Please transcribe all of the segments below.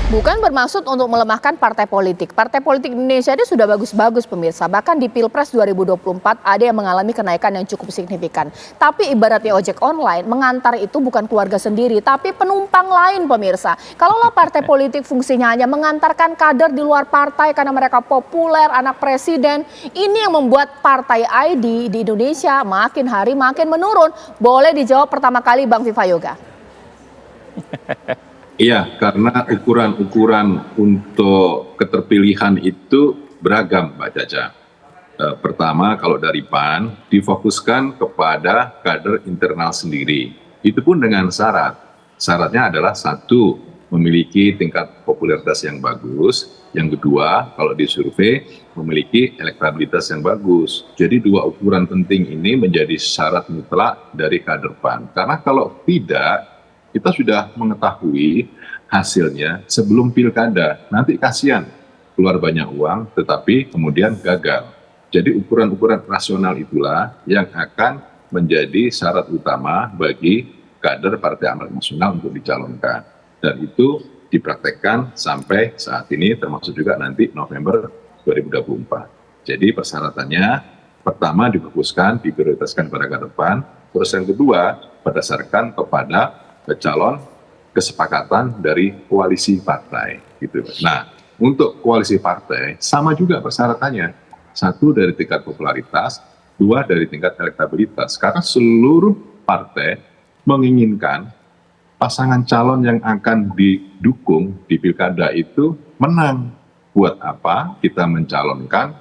Bukan bermaksud untuk melemahkan partai politik. Partai politik Indonesia ini sudah bagus-bagus pemirsa. Bahkan di Pilpres 2024 ada yang mengalami kenaikan yang cukup signifikan. Tapi ibaratnya ojek online, mengantar itu bukan keluarga sendiri, tapi penumpang lain pemirsa. Kalaulah partai politik fungsinya hanya mengantarkan kader di luar partai karena mereka populer, anak presiden, ini yang membuat partai ID di Indonesia makin hari makin menurun. Boleh dijawab pertama kali Bang Viva Yoga. Iya, karena ukuran-ukuran untuk keterpilihan itu beragam, Mbak Caca. Pertama, kalau dari PAN, difokuskan kepada kader internal sendiri. Itu pun dengan syarat. Syaratnya adalah satu, memiliki tingkat popularitas yang bagus. Yang kedua, kalau disurvei, memiliki elektabilitas yang bagus. Jadi dua ukuran penting ini menjadi syarat mutlak dari kader PAN. Karena kalau tidak, kita sudah mengetahui hasilnya sebelum pilkada. Nanti kasihan, keluar banyak uang tetapi kemudian gagal. Jadi ukuran-ukuran rasional itulah yang akan menjadi syarat utama bagi kader Partai Amanat Nasional untuk dicalonkan. Dan itu dipraktekkan sampai saat ini termasuk juga nanti November 2024. Jadi persyaratannya pertama difokuskan, diprioritaskan pada kader PAN. Terus yang kedua berdasarkan kepada calon kesepakatan dari koalisi partai gitu. Nah, untuk koalisi partai sama juga persyaratannya. Satu dari tingkat popularitas, dua dari tingkat elektabilitas. Karena seluruh partai menginginkan pasangan calon yang akan didukung di pilkada itu menang. Buat apa kita mencalonkan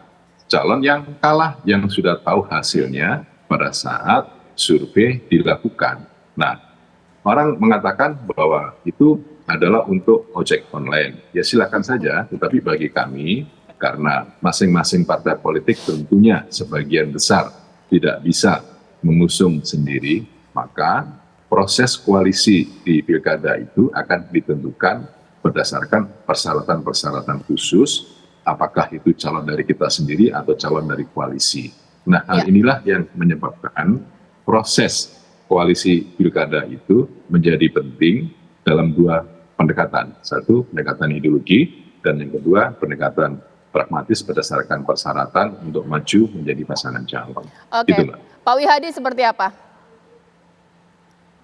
calon yang kalah, yang sudah tahu hasilnya pada saat survei dilakukan. Nah, orang mengatakan bahwa itu adalah untuk ojek online. Ya silakan saja, tetapi bagi kami, karena masing-masing partai politik tentunya sebagian besar tidak bisa mengusung sendiri, maka proses koalisi di pilkada itu akan ditentukan berdasarkan persyaratan-persyaratan khusus, apakah itu calon dari kita sendiri atau calon dari koalisi. Nah, hal inilah yang menyebabkan proses koalisi pilkada itu menjadi penting dalam dua pendekatan. Satu, pendekatan ideologi, dan yang kedua, pendekatan pragmatis berdasarkan persyaratan untuk maju menjadi pasangan calon. Oke, gitu, Pak Wihadi seperti apa?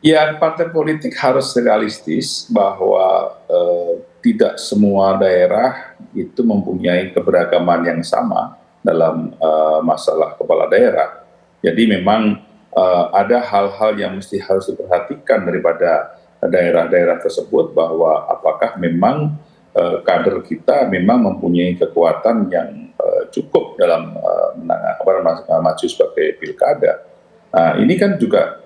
Ya, partai politik harus realistis bahwa tidak semua daerah itu mempunyai keberagaman yang sama dalam masalah kepala daerah. Jadi memang ada hal-hal yang harus diperhatikan daripada daerah-daerah tersebut, bahwa apakah memang kader kita memang mempunyai kekuatan yang cukup dalam maju sebagai pilkada. Nah, ini kan juga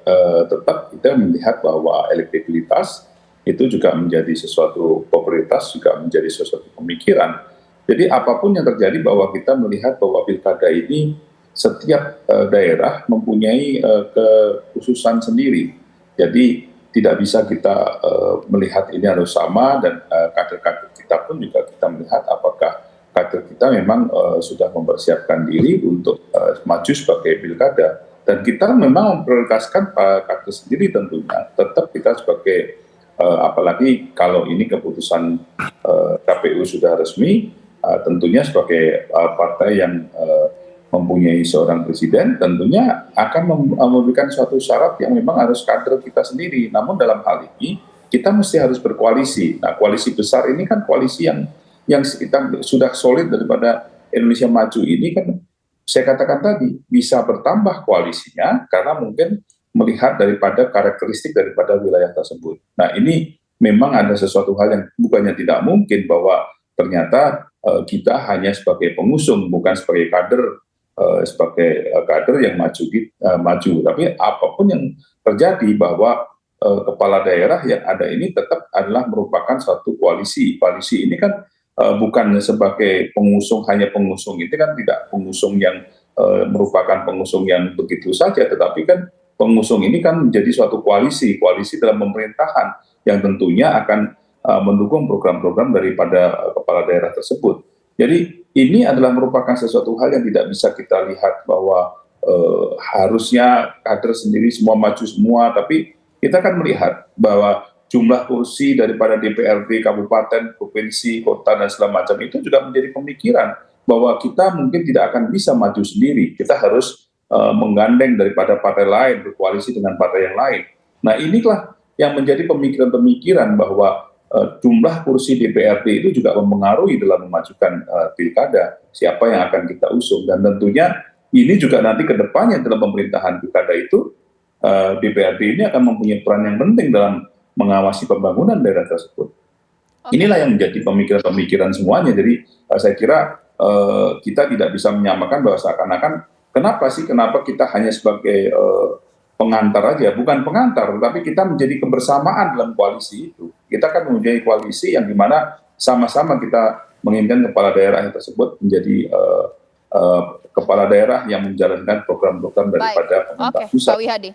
tetap kita melihat bahwa elektabilitas itu juga menjadi sesuatu, popularitas juga menjadi sesuatu pemikiran. Jadi apapun yang terjadi, bahwa kita melihat bahwa pilkada ini setiap daerah mempunyai kekhususan sendiri. Jadi tidak bisa kita melihat ini harus sama, dan kader-kader kita pun juga kita melihat apakah kader kita memang sudah mempersiapkan diri untuk maju sebagai pilkada. Dan kita memang memprioritaskan kader sendiri tentunya. Tetap kita sebagai, apalagi kalau ini keputusan KPU sudah resmi, tentunya sebagai partai yang mempunyai seorang presiden, tentunya akan memberikan suatu syarat yang memang harus kader kita sendiri. Namun dalam hal ini kita mesti harus berkoalisi. Nah, koalisi besar ini kan koalisi yang kita sudah solid daripada Indonesia Maju ini kan, saya katakan tadi bisa bertambah koalisinya karena mungkin melihat daripada karakteristik daripada wilayah tersebut. Nah, ini memang ada sesuatu hal yang bukannya tidak mungkin, bahwa ternyata kita hanya sebagai pengusung, bukan sebagai kader, yang maju. Tapi apapun yang terjadi, bahwa kepala daerah yang ada ini tetap adalah merupakan suatu koalisi. Koalisi ini kan bukan sebagai pengusung, hanya pengusung itu kan tidak pengusung yang merupakan pengusung yang begitu saja, tetapi kan pengusung ini kan menjadi suatu koalisi dalam pemerintahan yang tentunya akan mendukung program-program daripada kepala daerah tersebut. Jadi ini adalah merupakan sesuatu hal yang tidak bisa kita lihat bahwa harusnya kader sendiri semua maju semua, tapi kita kan melihat bahwa jumlah kursi daripada DPRD kabupaten, provinsi, kota dan segala macam itu juga menjadi pemikiran bahwa kita mungkin tidak akan bisa maju sendiri. Kita harus menggandeng daripada partai lain, berkoalisi dengan partai yang lain. Nah, inilah yang menjadi pemikiran-pemikiran bahwa jumlah kursi DPRD itu juga mempengaruhi dalam memajukan pilkada, siapa yang akan kita usung. Dan tentunya ini juga nanti ke depannya dalam pemerintahan pilkada itu, DPRD ini akan mempunyai peran yang penting dalam mengawasi pembangunan daerah tersebut. Inilah yang menjadi pemikiran-pemikiran semuanya. Jadi saya kira kita tidak bisa menyamakan bahwa seakan-akan kenapa kita hanya sebagai pengantar aja, bukan pengantar, tetapi kita menjadi kebersamaan dalam koalisi itu. Kita kan mempunyai koalisi yang dimana sama-sama kita menginginkan kepala daerah yang tersebut menjadi kepala daerah yang menjalankan program-program daripada pemerintah pusat. Pak Wihadi.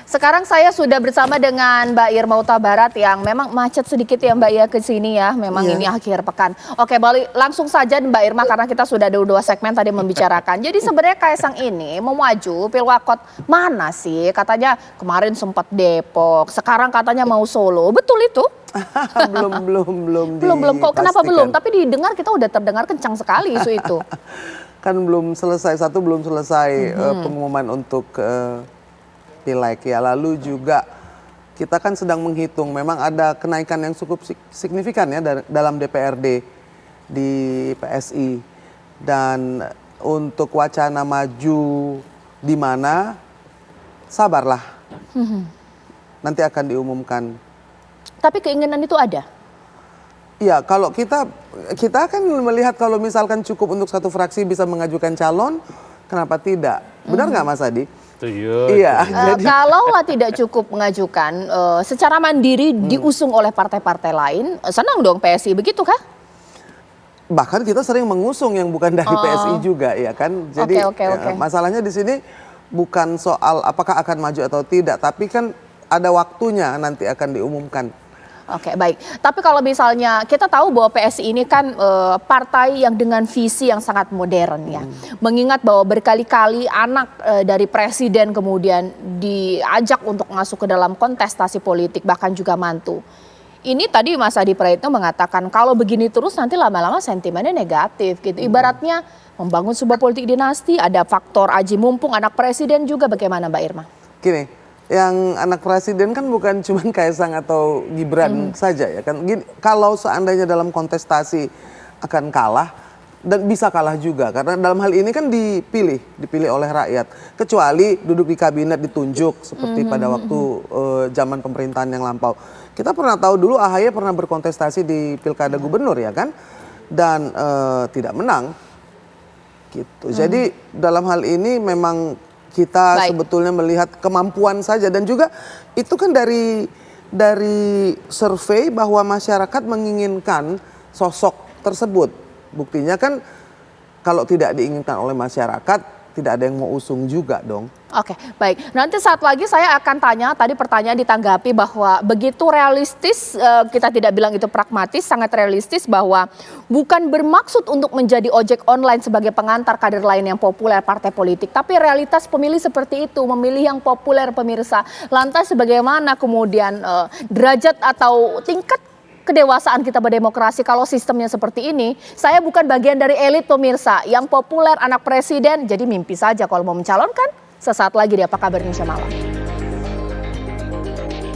Sekarang saya sudah bersama dengan Mbak Irma Huta Barat yang memang macet sedikit ya Mbak ya ke sini ya. Memang ini akhir pekan. Oke, balik langsung saja Mbak Irma karena kita sudah ada 2 segmen tadi membicarakan. Jadi sebenarnya Kaisang ini mau maju Pilwakot mana sih? Katanya kemarin sempat Depok, sekarang katanya mau Solo. Betul itu? Belum. Kok kenapa belum? Tapi didengar kita udah terdengar kencang sekali isu itu. Kan belum selesai, belum selesai pengumuman untuk pileg ya. Lalu juga kita kan sedang menghitung, memang ada kenaikan yang cukup signifikan ya dalam DPRD di PSI. Dan untuk wacana maju di mana, sabarlah. Nanti akan diumumkan. Tapi keinginan itu ada? Iya, kalau kita kan melihat kalau misalkan cukup untuk satu fraksi bisa mengajukan calon, kenapa tidak? Benar nggak Mas Adi? Iya. Kalaulah tidak cukup mengajukan secara mandiri diusung oleh partai-partai lain, senang dong PSI, begitu kah? Bahkan kita sering mengusung yang bukan dari PSI juga, ya kan? Jadi masalahnya di sini bukan soal apakah akan maju atau tidak, tapi kan ada waktunya nanti akan diumumkan. Oke, baik. Tapi kalau misalnya kita tahu bahwa PSI ini kan partai yang dengan visi yang sangat modern ya. Mengingat bahwa berkali-kali anak dari presiden kemudian diajak untuk masuk ke dalam kontestasi politik, bahkan juga mantu. Ini tadi Mas Adi Praetno mengatakan kalau begini terus nanti lama-lama sentimennya negatif gitu. Ibaratnya membangun sebuah politik dinasti, ada faktor aji mumpung anak presiden juga, bagaimana Mbak Irma? Gini, yang anak presiden kan bukan cuma Kaisang atau Gibran saja ya kan. Gini, kalau seandainya dalam kontestasi akan kalah dan bisa kalah juga karena dalam hal ini kan dipilih oleh rakyat. Kecuali duduk di kabinet ditunjuk seperti pada waktu zaman pemerintahan yang lampau. Kita pernah tahu dulu AHY pernah berkontestasi di Pilkada Gubernur ya kan dan tidak menang. Gitu. Jadi dalam hal ini memang kita sebetulnya melihat kemampuan saja dan juga itu kan dari survei bahwa masyarakat menginginkan sosok tersebut. Buktinya kan kalau tidak diinginkan oleh masyarakat tidak ada yang mau usung juga dong. Oke, baik. Nanti saat lagi saya akan tanya, tadi pertanyaan ditanggapi bahwa begitu realistis, kita tidak bilang itu pragmatis, sangat realistis bahwa bukan bermaksud untuk menjadi ojek online sebagai pengantar kader lain yang populer partai politik. Tapi realitas pemilih seperti itu, memilih yang populer pemirsa. Lantas bagaimana kemudian derajat atau tingkat kedewasaan kita berdemokrasi kalau sistemnya seperti ini. Saya bukan bagian dari elit pemirsa yang populer anak presiden, jadi mimpi saja kalau mau mencalonkan. Sesaat lagi di Apa Kabar Indonesia Malam.